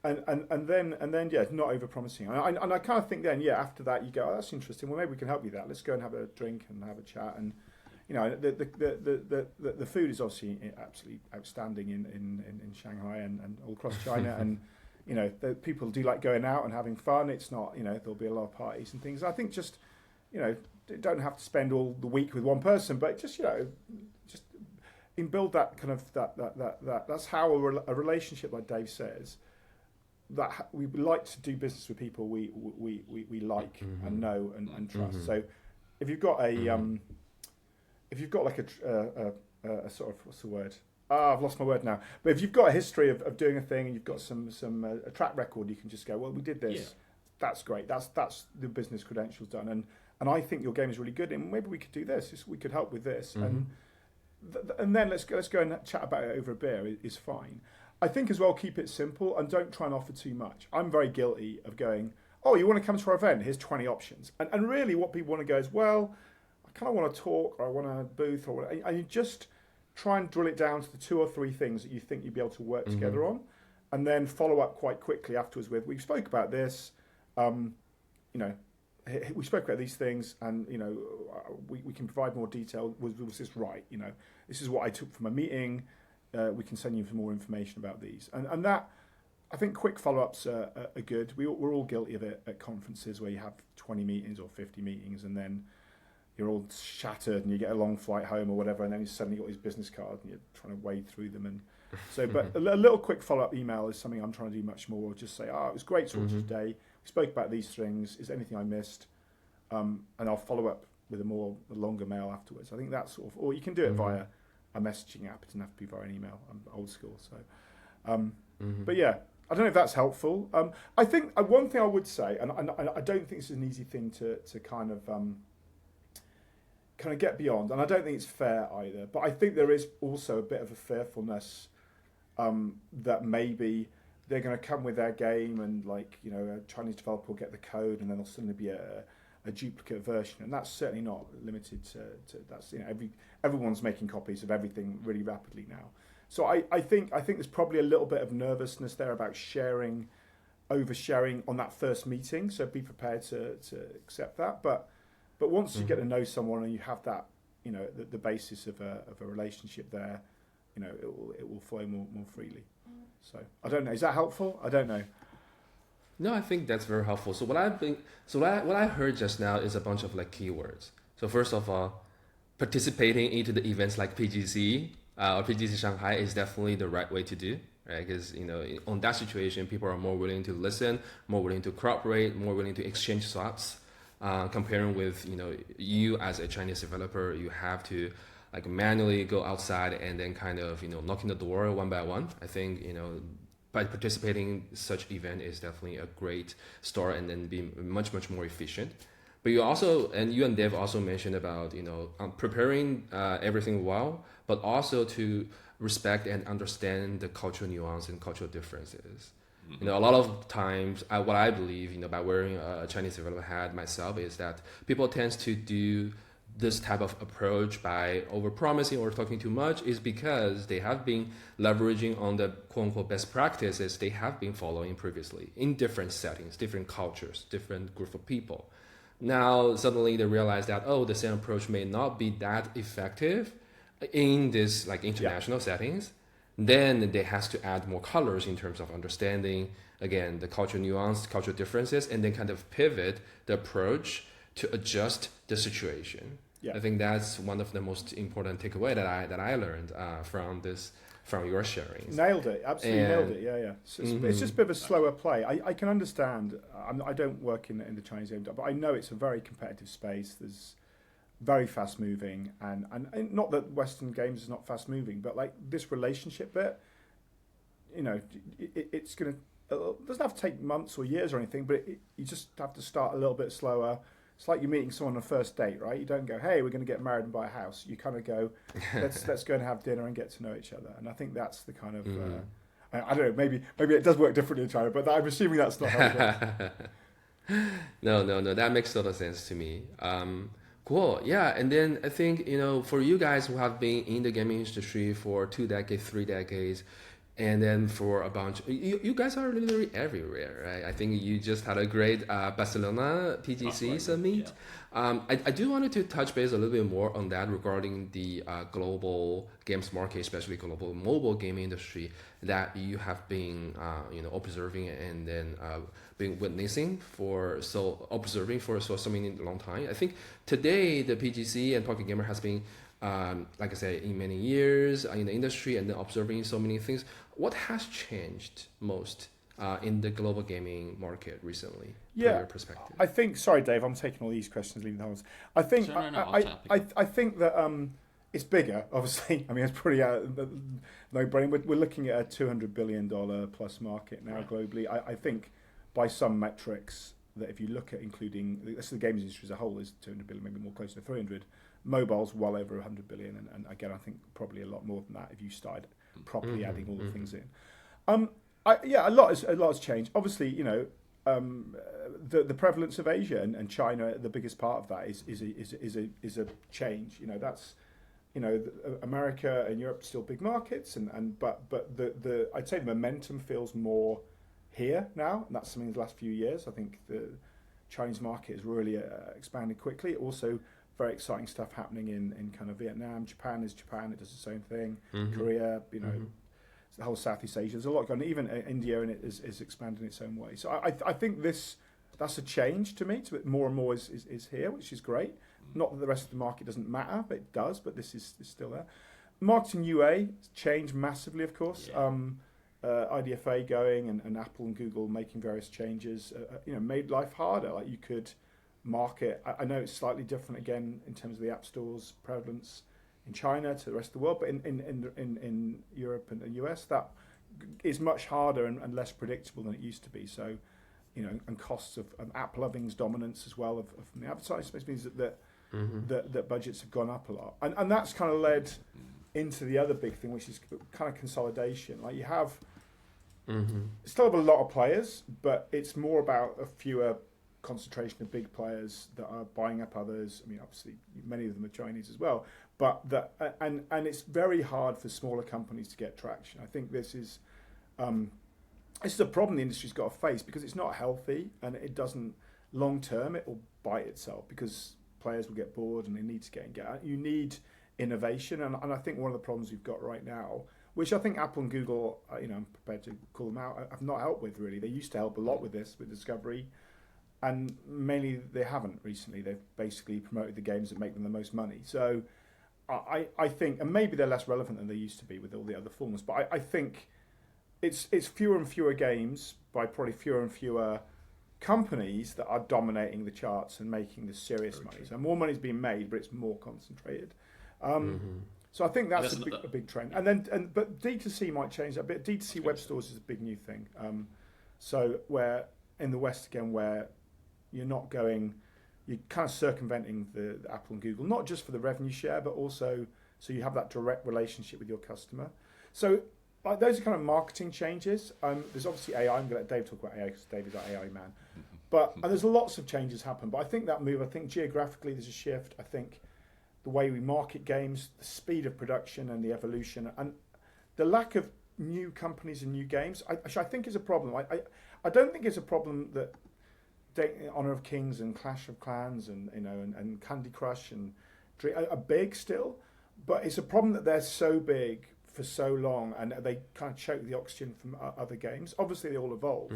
not over promising. And I kind of think then after that you go, oh, that's interesting. Well, maybe we can help you with that. Let's go and have a drink and have a chat. And the food is obviously absolutely outstanding in Shanghai and all across China. And the people do like going out and having fun. It's not there'll be a lot of parties and things. I think just don't have to spend all the week with one person, but just build that kind of that that's how a relationship, like Dave says, we like to do business with people we like and know and trust. So if you've got a like a sort of, what's the word? I've lost my word now. But if you've got a history of doing a thing and you've got some a track record, you can just go, well, we did this. Yeah. That's great. That's the business credentials done. And I think your game is really good, and maybe we could do this. We could help with this. And then let's go and chat about it over a beer is fine. I think as well, keep it simple and don't try and offer too much. I'm very guilty of going, oh, you want to come to our event? Here's 20 options. And really what people want to go is, well, I kind of want to talk, or I want a booth, or whatever. And you just try and drill it down to the 2 or 3 things that you think you'd be able to work together on, and then follow up quite quickly afterwards with, we spoke about this, we spoke about these things, and we can provide more detail. Was this right? This is what I took from a meeting. We can send you some more information about these, and that, I think quick follow-ups are good. We're all guilty of it at conferences where you have 20 meetings or 50 meetings, and then you're all shattered and you get a long flight home or whatever, and then you suddenly got these business cards and you're trying to wade through them. And so, but a little quick follow-up email is something I'm trying to do much more. Just say, it was great talking to you today. We spoke about these things. Is there anything I missed? And I'll follow up with a longer mail afterwards. I think that's sort of, or you can do it via a messaging app. It doesn't have to be via an email. I'm old school, so. But yeah, I don't know if that's helpful. I think one thing I would say, and I don't think this is an easy thing to kind of get beyond, and I don't think it's fair either, but I think there is also a bit of a fearfulness that maybe they're going to come with their game and a Chinese developer will get the code and then there'll suddenly be a duplicate version, and that's certainly not limited to that's everyone's making copies of everything really rapidly now. So I think there's probably a little bit of nervousness there about oversharing on that first meeting, so be prepared to accept that, but once you get to know someone and you have that, the basis of a relationship there, it will flow more freely. So I don't know. Is that helpful? I don't know. No, I think that's very helpful. So what I heard just now is a bunch of keywords. So first of all, participating into the events like PGC or PGC Shanghai is definitely the right way to do, right? Because on that situation, people are more willing to listen, more willing to cooperate, more willing to exchange thoughts. Comparing with you as a Chinese developer, you have to manually go outside and then kind of knocking the door one by one. I think by participating in such event is definitely a great start, and then be much more efficient. But you and Dev also mentioned about preparing everything well, but also to respect and understand the cultural nuance and cultural differences. A lot of times, what I believe, by wearing a Chinese developer hat myself, is that people tend to do this type of approach by over-promising or talking too much, is because they have been leveraging on the quote-unquote best practices they have been following previously in different settings, different cultures, different group of people. Now, suddenly they realize that, the same approach may not be that effective in this international settings. Then they has to add more colors in terms of understanding, again, the cultural nuance, cultural differences, and then kind of pivot the approach to adjust the situation. Yeah. I think that's one of the most important takeaway that I learned from your sharing. Nailed it, absolutely nailed it. Yeah. So it's just a bit of a slower play. I can understand. I don't work in the Chinese game, but I know it's a very competitive space. There's very fast moving, and not that Western games is not fast moving, but this relationship bit, it's gonna, it doesn't have to take months or years or anything, but you just have to start a little bit slower. It's like you're meeting someone on a first date, right? You don't go, hey, we're going to get married and buy a house. You kind of go, let's go and have dinner and get to know each other. And I think that's the kind of I don't know, maybe it does work differently in China, but I'm assuming that's not how it works. No, that makes total sense to me. Cool. Yeah. And then I think, for you guys who have been in the gaming industry for 2 decades, 3 decades, and then for a bunch, you guys are literally everywhere, right? I think you just had a great Barcelona PGC Summit. Yeah. I do wanted to touch base a little bit more on that regarding the global games market, especially global mobile gaming industry that you have been, observing and then been witnessing for so many long time. I think today the PGC and Pocket Gamer has been, like I said, in many years in the industry and then observing so many things. What has changed most in the global gaming market recently? Yeah, from your perspective. I think. Sorry, Dave, I'm taking all these questions, leaving the others. I think. So, I think that it's bigger. Obviously, I mean it's pretty no-brainer. We're looking at a $200 billion plus market now globally. I think by some metrics that if you look at including the games industry as a whole is 200 billion, maybe more closer to 300. Mobile's well over 100 billion, and again I think probably a lot more than that if you started properly adding all the things in. A lot has changed. Obviously, the prevalence of Asia and China, the biggest part of that is a change. That's America and Europe still big markets, but the I'd say the momentum feels more here now, and that's something in the last few years. I think the Chinese market has really expanded quickly. Also, very exciting stuff happening in kind of Vietnam. Japan, it does the same thing. Korea, the whole Southeast Asia. There's a lot going on. Even India and it is expanding its own way. So I think that's a change to me. More and more is here, which is great. Not that the rest of the market doesn't matter, but it does. But this is still there. Marketing UA changed massively, of course. Yeah. IDFA going and Apple and Google making various changes, made life harder. Like you could market. I know it's slightly different again in terms of the app stores prevalence in China to the rest of the world, but in Europe and the US, that is much harder and less predictable than it used to be. So, and costs of app loving's dominance as well of the advertising space means that budgets have gone up a lot, and that's kind of led into the other big thing, which is kind of consolidation. Like you have still have a lot of players, but it's more about a fewer concentration of big players that are buying up others. I mean, obviously, many of them are Chinese as well, but and it's very hard for smaller companies to get traction. I think this is a problem the industry's got to face because it's not healthy and it doesn't long term. It will bite itself because players will get bored and they need to get out. You need innovation, and I think one of the problems we've got right now, which I think Apple and Google, I'm prepared to call them out, have not helped with really. They used to help a lot with this, with discovery, and mainly they haven't recently. They've basically promoted the games that make them the most money. So I think, and maybe they're less relevant than they used to be with all the other forms, but I think it's fewer and fewer games by probably fewer and fewer companies that are dominating the charts and making the serious money. So more money's being made, but it's more concentrated. So I think that's a big trend. But D2C might change that a bit. D2C web stores is a big new thing. So where in the West again, where you're kind of circumventing the Apple and Google, not just for the revenue share, but also so you have that direct relationship with your customer. So those are kind of marketing changes. There's obviously AI. I'm going to let Dave talk about AI because Dave is our AI man. And there's lots of changes happen. But I think that move, geographically there's a shift. I think the way we market games, the speed of production and the evolution, and the lack of new companies and new games, I think is a problem. I don't think it's a problem that Honor of Kings and Clash of Clans and and Candy Crush and are big still, but it's a problem that they're so big for so long and they kind of choke the oxygen from other games. Obviously they all evolve,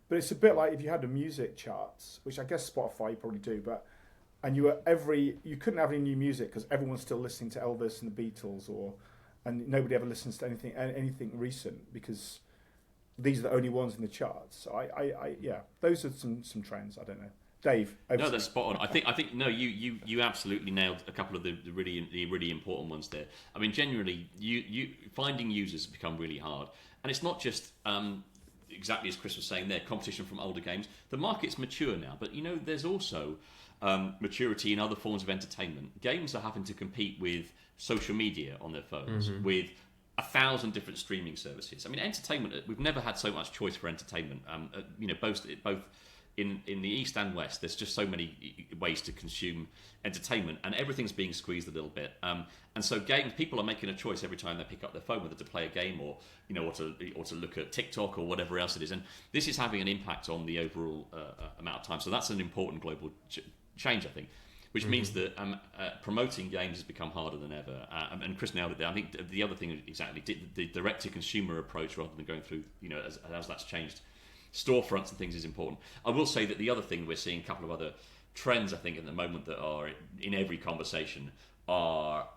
but it's a bit like if you had the music charts, which I guess Spotify you probably do, and you couldn't have any new music because everyone's still listening to Elvis and the Beatles, and nobody ever listens to anything recent because these are the only ones in the charts. So those are some trends. I don't know, Dave. No, that's spot on. I think no, you absolutely nailed a couple of the really important ones there. I mean, generally, you finding users has become really hard, and it's not just exactly as Chris was saying there, competition from older games. The market's mature now, but there's also maturity in other forms of entertainment. Games are having to compete with social media on their phones, with 1,000 different streaming services. I mean, entertainment, we've never had so much choice for entertainment. Both in the East and West, there's just so many ways to consume entertainment, and everything's being squeezed a little bit. And so people are making a choice every time they pick up their phone, whether to play a game or to look at TikTok or whatever else it is. And this is having an impact on the overall amount of time. So that's an important global change, I think, which means that promoting games has become harder than ever. And Chris nailed it there. I think the other thing exactly, the direct-to-consumer approach rather than going through, as that's changed, storefronts and things is important. I will say that the other thing we're seeing, a couple of other trends, I think, at the moment that are in every conversation are,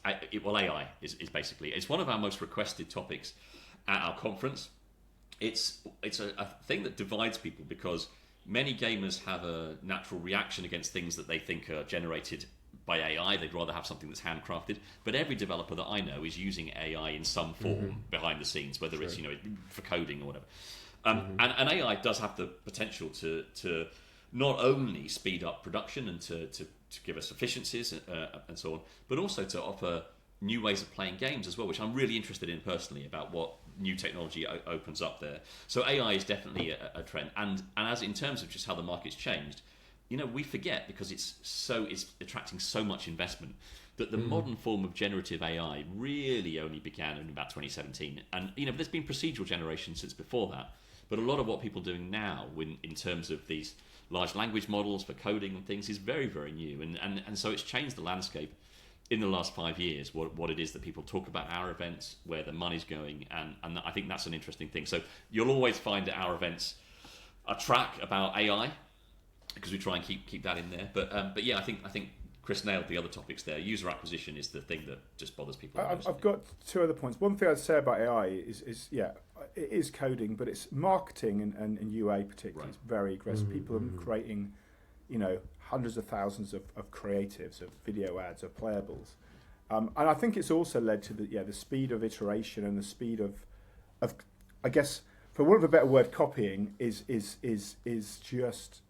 AI is basically, it's one of our most requested topics at our conference. it's a thing that divides people, because many gamers have a natural reaction against things that they think are generated by AI. They'd rather have something that's handcrafted. But every developer that I know is using AI in some form behind the scenes, whether it's for coding or whatever. And AI does have the potential to not only speed up production and to give us efficiencies and so on, but also to offer new ways of playing games as well, which I'm really interested in personally, about what new technology opens up there. So AI is definitely a trend, and as in terms of just how the market's changed, we forget, because it's attracting so much investment, that the modern form of generative AI really only began in about 2017, and there's been procedural generation since before that, but a lot of what people are doing now in terms of these large language models for coding and things is very, very new, and so it's changed the landscape in the last 5 years, what it is that people talk about at our events, where the money's going, and I think that's an interesting thing. So you'll always find at our events a track about AI, because we try and keep that in there. But yeah, I think Chris nailed the other topics there. User acquisition is the thing that just bothers people. I've got two other points. One thing I'd say about AI is it is coding, but it's marketing and UA particularly. Right. It's very aggressive. People are creating, hundreds of thousands of creatives, of video ads, of playables, and I think it's also led to the speed of iteration and the speed of I guess, for want of a better word, copying is just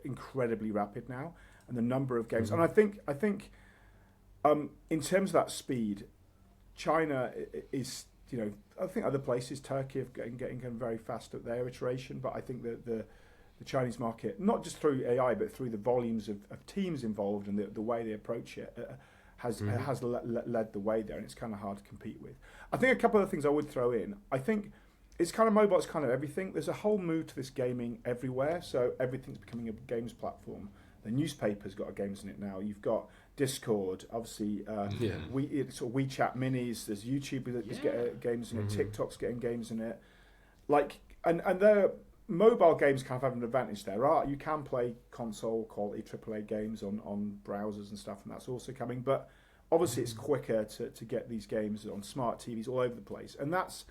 incredibly rapid now, and the number of games. And I think in terms of that speed, China is, I think other places, Turkey, are getting very fast at their iteration, but I think that the Chinese market, not just through AI, but through the volumes of teams involved and the way they approach it, has led the way there, and it's kind of hard to compete with. I think a couple of things I would throw in. I think it's kind of mobile, it's kind of everything. There's a whole move to this gaming everywhere, so everything's becoming a games platform. The newspaper's got games in it now. You've got Discord, obviously, sort of WeChat minis. There's YouTube that's getting games in it. TikTok's getting games in it. And the mobile games kind of have an advantage there. You can play console quality AAA games on browsers and stuff, and that's also coming. But obviously, it's quicker to get these games on smart TVs all over the place, and that's.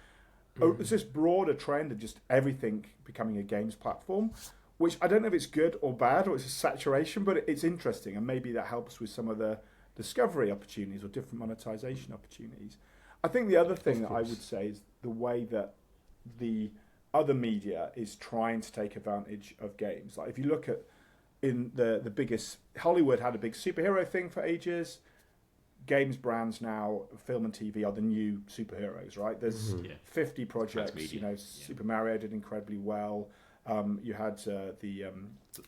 It's this broader trend of just everything becoming a games platform, which I don't know if it's good or bad, or it's a saturation, but it's interesting, and maybe that helps with some of the discovery opportunities or different monetization opportunities. I think the other thing that I would say is the way that the other media is trying to take advantage of games. Like if you look at in the biggest, Hollywood had a big superhero thing for ages. Games brands now, film and TV, are the new superheroes, right? There's 50 projects. Super Mario did incredibly well. You had the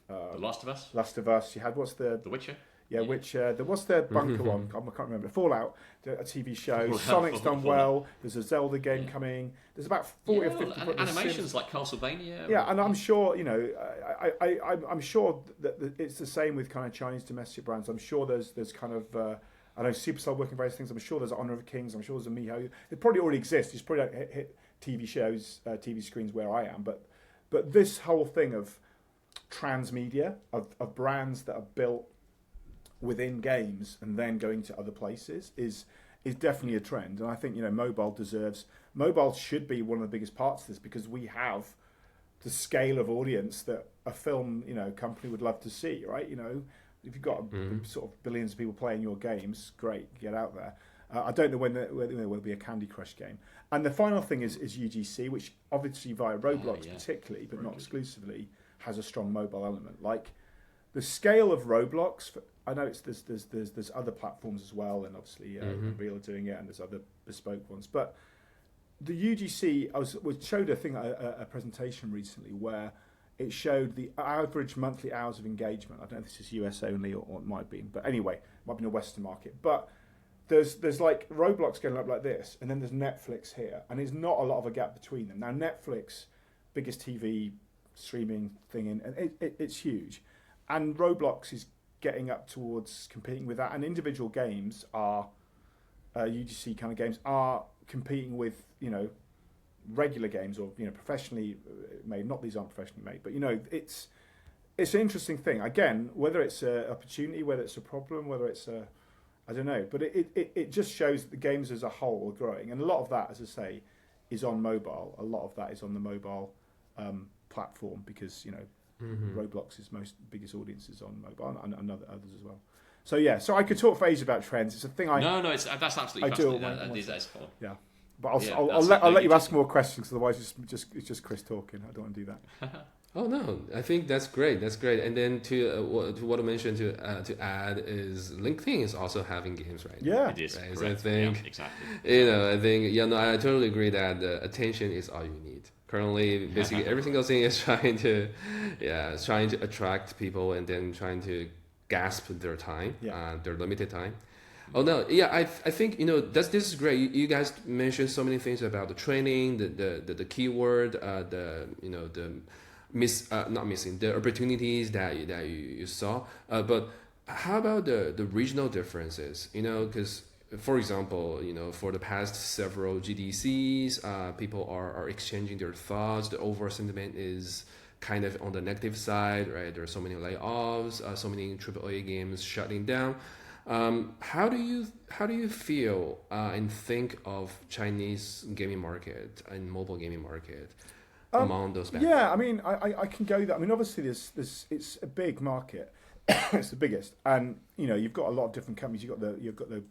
Last of Us. Last of Us. You had The Witcher. Yeah, Witcher. There was the bunker one. I can't remember. Fallout, a TV show. Sonic's done well. There's a Zelda game coming. There's about 40 or 50 animations like Castlevania. Yeah, and I'm sure I'm sure that it's the same with kind of Chinese domestic brands. I'm sure there's kind of. I know Supercell working various things. I'm sure there's Honor of Kings. I'm sure there's a Miho. It probably already exists. It's probably don't hit TV shows, TV screens where I am. But this whole thing of transmedia, of brands that are built within games and then going to other places is definitely a trend. And I think mobile should be one of the biggest parts of this, because we have the scale of audience that a film company would love to see, right? If you've got sort of billions of people playing your games, great, get out there. I don't know whether there'll be a Candy Crush game. And the final thing is UGC, which obviously via Roblox particularly, but not exclusively, has a strong mobile element. Like the scale of Roblox, I know there's other platforms as well, and obviously Unreal are doing it, and there's other bespoke ones. But the UGC, I showed a presentation recently where it showed the average monthly hours of engagement. I don't know if this is US only or it might be, but anyway, it might be in a Western market. But there's like Roblox going up like this, and then there's Netflix here, and there's not a lot of a gap between them. Now Netflix, biggest TV streaming thing, and it's huge, and Roblox is getting up towards competing with that, and individual games are UGC kind of games are competing with regular games or professionally made. Not these aren't professionally made, but it's an interesting thing. Again, whether it's an opportunity, whether it's a problem, whether it's I don't know, but it just shows that the games as a whole are growing, and a lot of that, as I say, is on mobile, a lot of that is on the mobile platform because Roblox's biggest audience is on mobile and others as well. So yeah, so I could talk for ages about trends. It's a thing that's absolutely fascinating. That's cool. Yeah, but I'll let you ask more questions. Otherwise, it's just Chris talking. I don't want to do that. Oh no, I think that's great. That's great. And then to what I mentioned to add is LinkedIn is also having games right now. Yeah, it is. Right? Correct. So I think exactly. I think I totally agree that attention is all you need. Currently, basically every single thing is trying to attract people and then trying to grasp their time, their limited time. Oh no, yeah, I think this is great. You guys mentioned so many things about the training, the keyword, the opportunities that you saw. But how about the regional differences? Because for example, for the past several GDCs, people are exchanging their thoughts. The overall sentiment is kind of on the negative side, right? There are so many layoffs, so many AAA games shutting down. How do you feel and think of Chinese gaming market and mobile gaming market among those backgrounds? Yeah, I mean, I can go that. I mean, obviously, it's a big market. It's the biggest, and you've got a lot of different companies. You've got the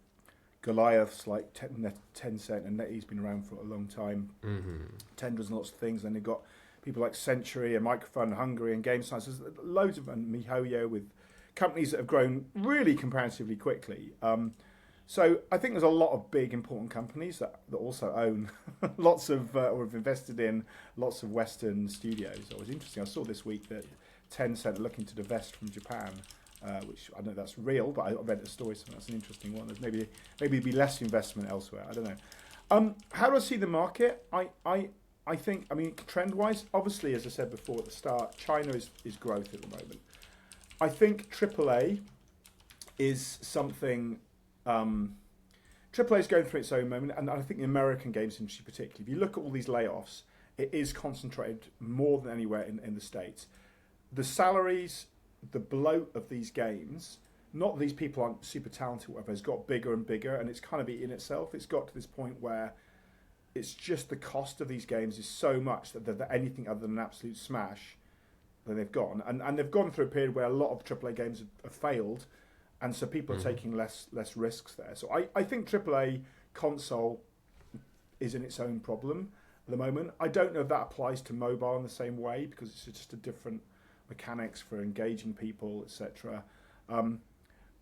Goliaths like Tencent, and NetEase's been around for a long time. Tendra's and lots of things. Then they've got people like Century and Microphone, Hungary, and Game Science. There's loads of and MiHoYo with companies that have grown really comparatively quickly. So I think there's a lot of big important companies that also own lots of or have invested in lots of Western studios. It was interesting. I saw this week that Tencent are looking to divest from Japan, which I know that's real, but I read the story, so that's an interesting one. There's maybe be less investment elsewhere. I don't know. How do I see the market? I think, trend-wise, obviously, as I said before at the start, China is growth at the moment. I think AAA is something. AAA is going through its own moment, and I think the American games industry particularly. If you look at all these layoffs, it is concentrated more than anywhere in the States. The salaries, the bloat of these games, not that these people aren't super talented or whatever, has got bigger and bigger, and it's kind of in itself. It's got to this point where it's just the cost of these games is so much that they're anything other than an absolute smash, then they've gone. And they've gone through a period where a lot of AAA games have failed, and so people are taking less risks there. So I think AAA console is in its own problem at the moment. I don't know if that applies to mobile in the same way because it's just a different mechanics for engaging people, etc.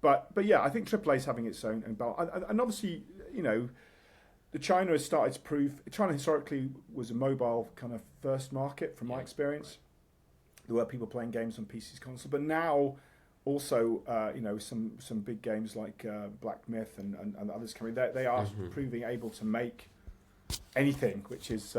But yeah, I think AAA is having its own balance. And obviously, the China has started to prove. China historically was a mobile kind of first market, from my experience. There were people playing games on PCs console, but now also some big games like Black Myth and others coming. They are proving able to make anything, which is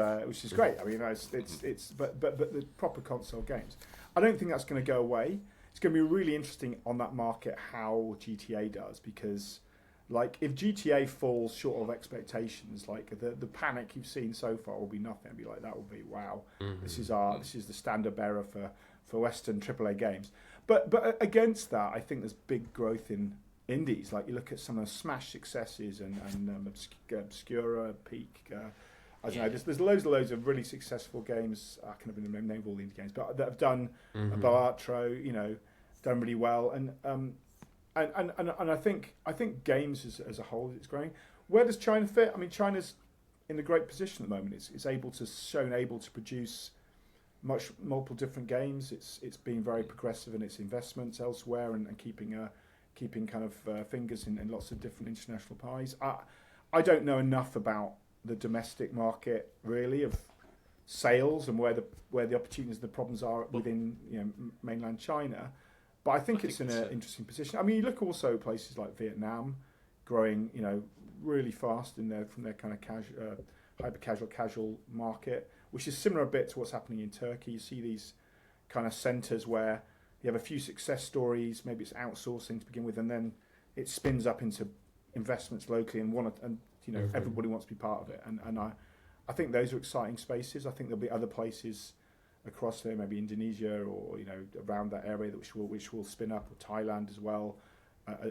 great. I mean, it's but the proper console games. I don't think that's going to go away. It's going to be really interesting on that market how GTA does, because like if GTA falls short of expectations, like the panic you've seen so far will be nothing. It'll be like that will be wow. This is the standard bearer for Western AAA games. But against that, I think there's big growth in indies. Like you look at some of the smash successes and Obscura, Peak. I don't know. There's loads of really successful games. I can't even remember all the indie games, but that have done Boatro, done really well. And I think games as a whole is growing. Where does China fit? I mean, China's in a great position at the moment. It's able to produce multiple different games. It's been very progressive in its investments elsewhere and keeping kind of fingers in lots of different international pies. I don't know enough about the domestic market really of sales and where the opportunities and the problems are within mainland China. But I think it's in an interesting position. I mean, you look also at places like Vietnam growing, really fast from their kind of hyper casual market, which is similar a bit to what's happening in Turkey. You see these kind of centres where you have a few success stories, maybe it's outsourcing to begin with, and then it spins up into investments locally, and everybody wants to be part of it. And I think those are exciting spaces. I think there'll be other places across there, maybe Indonesia or around that area which will spin up, or Thailand as well,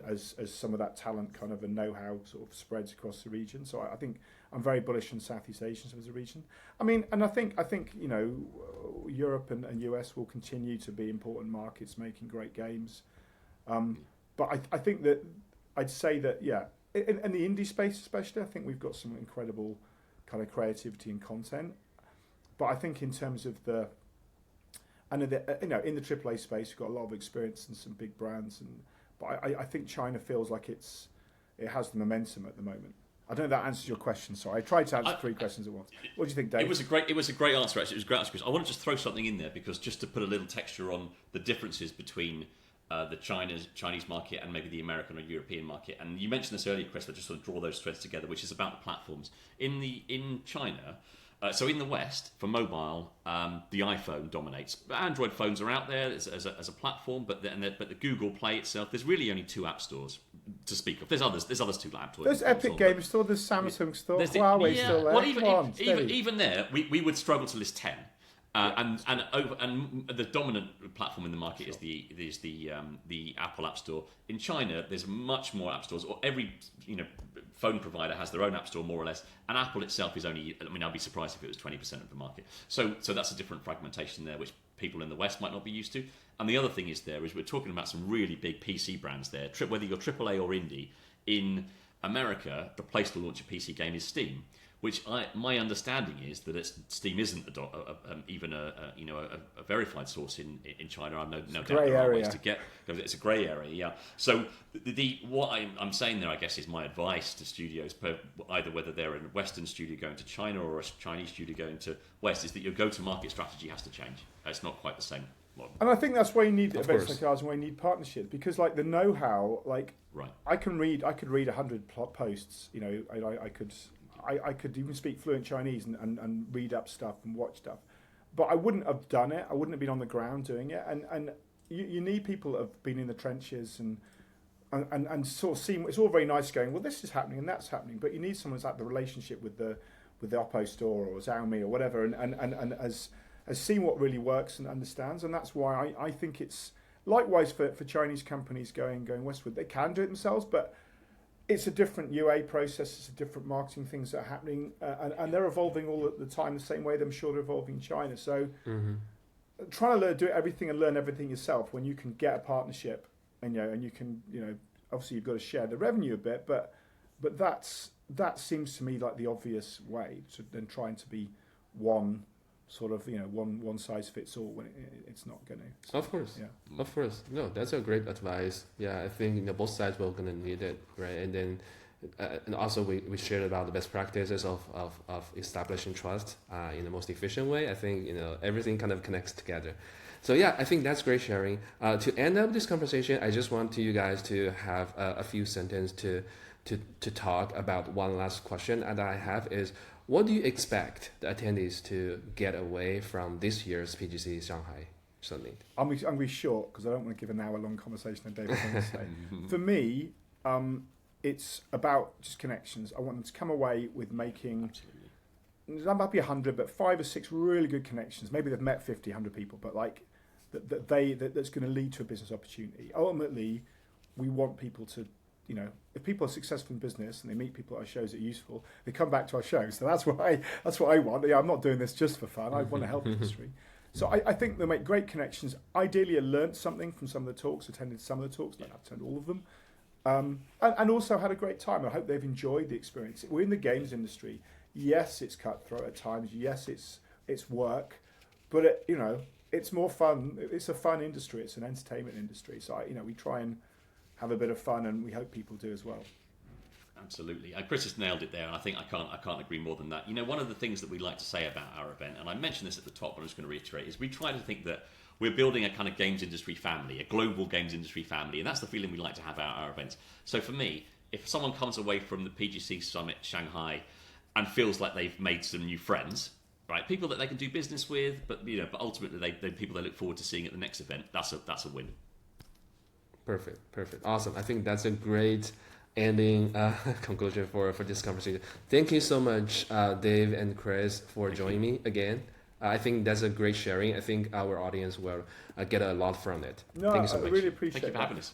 as some of that talent kind of and know-how sort of spreads across the region. So I think I'm very bullish on Southeast Asia as a region. I mean, and I think Europe and US will continue to be important markets making great games. But I think that I'd say that, in the indie space especially, I think we've got some incredible kind of creativity and content. But I think in terms of in the AAA space, we've got a lot of experience and some big brands. But I think China feels like it has the momentum at the moment. I don't know if that answers your question. Sorry, I tried to answer 3 questions at once. What do you think, Dave? It was a great answer. Actually, it was a great answer, Chris. I want to just throw something in there because just to put a little texture on the differences between the Chinese market and maybe the American or European market. And you mentioned this earlier, Chris, but just sort of draw those threads together, which is about the platforms in China. So in the West, for mobile, the iPhone dominates. Android phones are out there as a platform, but the Google Play itself, there's really only 2 app stores to speak of. There's others 2 app stores. There's Epic Games Store, there's Samsung Store, Huawei still there. Well, even there, we would struggle to list 10. And the dominant platform in the market is the Apple App Store. In China, there's much more app stores. Or every phone provider has their own app store more or less, and Apple itself is only. I mean, I'd be surprised if it was 20% of the market. So that's a different fragmentation there, which people in the West might not be used to. And the other thing is we're talking about some really big PC brands there. Whether you're AAA or indie, in America, the place to launch a PC game is Steam. Which my understanding is that Steam isn't even a verified source in China. I've no doubt there are ways to get. It's a grey area, yeah. So what I'm saying there, I guess, is my advice to studios, either whether they're a Western studio going to China or a Chinese studio going to West, is that your go-to-market strategy has to change. It's not quite the same model. And I think that's why you need events like ours, and why you need partnerships, because like the know-how, like right. I could read 100 posts. I could even speak fluent Chinese and read up stuff and watch stuff. But I wouldn't have done it. I wouldn't have been on the ground doing it. And you need people that have been in the trenches and sort of seen. It's all very nice going, well, this is happening and that's happening. But you need someone who's had the relationship with the Oppo store or Xiaomi or whatever and has seen what really works and understands. And that's why I think it's likewise for Chinese companies going westward. They can do it themselves, but it's a different UA process, it's a different marketing things that are happening, and they're evolving all at the time the same way I'm sure they're evolving in China. So trying to do everything and learn everything yourself when you can get a partnership, and you can, obviously you've got to share the revenue a bit, but that seems to me like the obvious way than trying to be one sort of one size fits all when it's not going to. Of course, yeah, of course. No, that's a great advice. Yeah, I think both sides were going to need it, right? And then and also we shared about the best practices of establishing trust in the most efficient way. I think everything kind of connects together. So yeah, I think that's great sharing. To end up this conversation, I just want you guys to have a few sentences to talk about one last question that I have is, what do you expect the attendees to get away from this year's PGC Shanghai Summit? I'm going to be short because I don't want to give an hour-long conversation on David's going to say. For me, it's about just connections. I want them to come away with making, that might be 100, but 5 or 6 really good connections. Maybe they've met 50, 100 people, but like that's going to lead to a business opportunity. Ultimately, we want people to, if people are successful in business and they meet people at our shows that are useful, they come back to our shows. So that's what I want. I'm not doing this just for fun. I want to help the industry. So I think they'll make great connections. Ideally, I learned something from some of the talks, attended some of the talks, not attended all of them, and also had a great time. I hope they've enjoyed the experience. We're in the games industry. Yes, it's cutthroat at times. Yes, it's work, but it's more fun. It's a fun industry. It's an entertainment industry. So we try and have a bit of fun, and we hope people do as well. Absolutely. Chris has nailed it there, and I think I can't agree more than that. One of the things that we like to say about our event, and I mentioned this at the top, but I'm just going to reiterate, is we try to think that we're building a kind of games industry family, a global games industry family, and that's the feeling we like to have at our events. So for me, if someone comes away from the PGC Summit Shanghai and feels like they've made some new friends, right, people that they can do business with, but ultimately they're people they look forward to seeing at the next event, that's a win. Perfect. Awesome. I think that's a great ending conclusion for this conversation. Thank you so much, Dave and Chris, for joining me again. I think that's a great sharing. I think our audience will get a lot from it. No, Thank you so much. I really appreciate it. Thank you for having us.